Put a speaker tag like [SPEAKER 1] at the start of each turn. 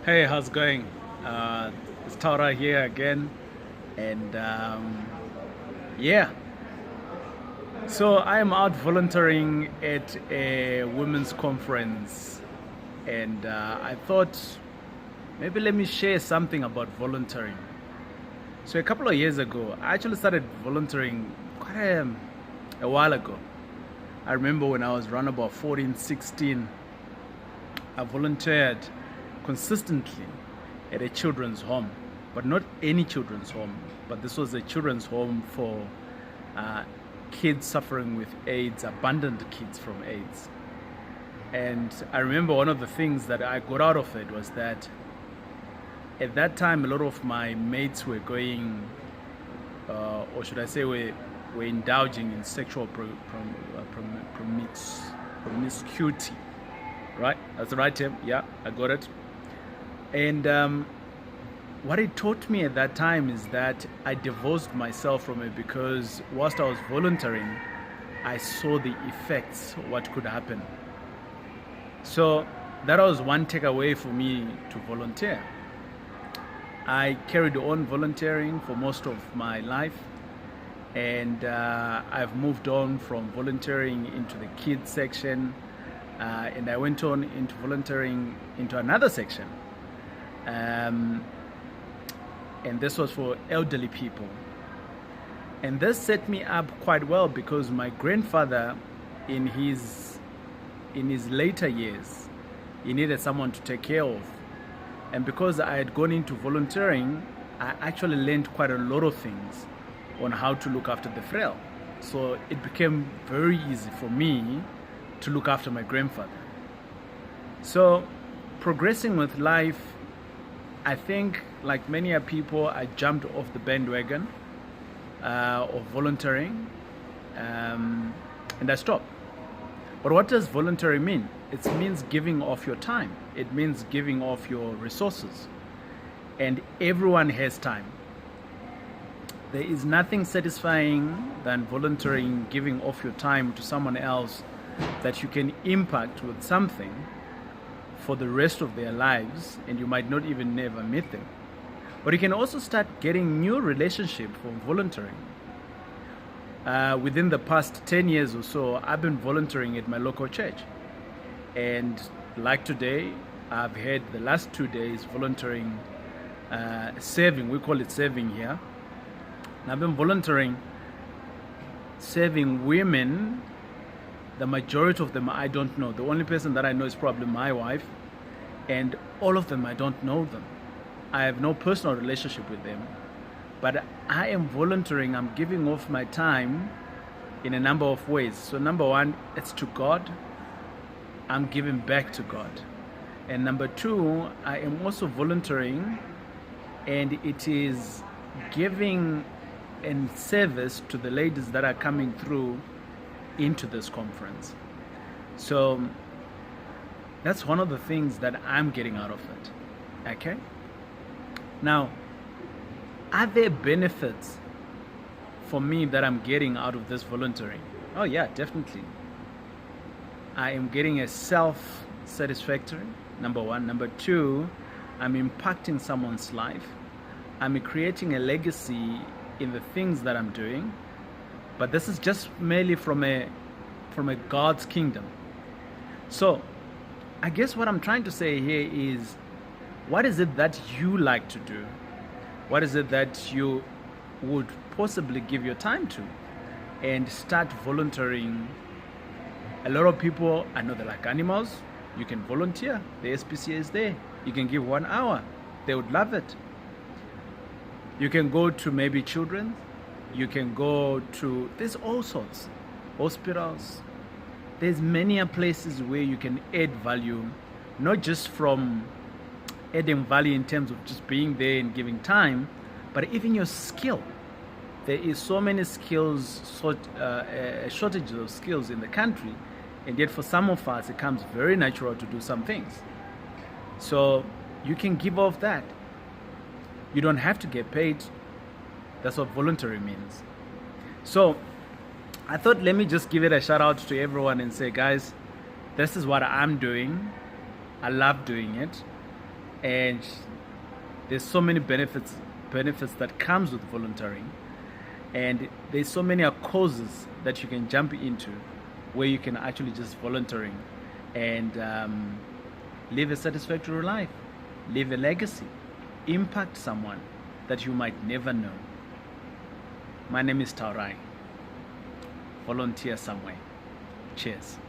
[SPEAKER 1] Hey, how's it going? It's Taurai here again, and yeah. So I am out volunteering at a women's conference, and I thought maybe let me share something about volunteering. So a couple of years ago, I actually started volunteering quite a while ago. I remember when I was around about 14, 16, I volunteered consistently at a children's home, but not any children's home, but this was a children's home for uh, kids suffering with AIDS, abandoned kids from AIDS. And I remember one of the things that I got out of it was that at that time, a lot of my mates were going, or should I say, were indulging in sexual promiscuity, right? That's the right term. Yeah, I got it. And what it taught me at that time is that I divorced myself from it because whilst I was volunteering, I saw the effects, what could happen. So that was one takeaway for me to volunteer. I carried on volunteering for most of my life, and I've moved on from volunteering into the kids section, and I went on into volunteering into another section. Um, and this was for elderly people. And this set me up quite well because my grandfather, in his later years, he needed someone to take care of. And because I had gone into volunteering, I actually learned quite a lot of things on how to look after the frail. So it became very easy for me to look after my grandfather. So progressing with life, I think, like many people, I jumped off the bandwagon of volunteering, and I stopped. But what does voluntary mean? It means giving off your time. It means giving off your resources. And everyone has time. There is nothing satisfying than volunteering, giving off your time to someone else that you can impact with something for the rest of their lives, and you might not even never meet them. But you can also start getting new relationships from volunteering. Within the past 10 years or so, I've been volunteering at my local church. And like today, I've had the last 2 days volunteering, serving, we call it serving here. And I've been volunteering, serving women. The majority of them I don't know. The only person that I know is probably my wife, and all of them I don't know them. I have no personal relationship with them, but I am volunteering. I'm giving off my time in a number of ways. So number one, it's to God. I'm giving back to God. And number two, I am also volunteering, and it is giving and service to the ladies that are coming through into this conference. So that's one of the things that I'm getting out of it. Okay? Now, are there benefits for me that I'm getting out of this volunteering? Oh, yeah, definitely. I am getting a self-satisfactory, number one. Number two, I'm impacting someone's life. I'm creating a legacy in the things that I'm doing. But this is just merely from a God's kingdom. So I guess what I'm trying to say here is, what is it that you like to do? What is it that you would possibly give your time to? And start volunteering. A lot of people, I know they like animals. You can volunteer. The SPCA is there. You can give 1 hour. They would love it. You can go to maybe children. You can go to, there's all sorts, hospitals. There's many places where you can add value, not just from adding value in terms of just being there and giving time, but even your skill. There is so many skills, shortages of skills in the country, and yet for some of us it comes very natural to do some things. So you can give off that. You don't have to get paid. That's what voluntary means. So I thought, let me just give it a shout out to everyone and say, guys, this is what I'm doing. I love doing it. and there's so many benefits that comes with volunteering, and there's so many causes that you can jump into where you can actually just volunteering and live a satisfactory life, leave a legacy, impact someone that you might never know. My name is Taurai. Volunteer somewhere. Cheers.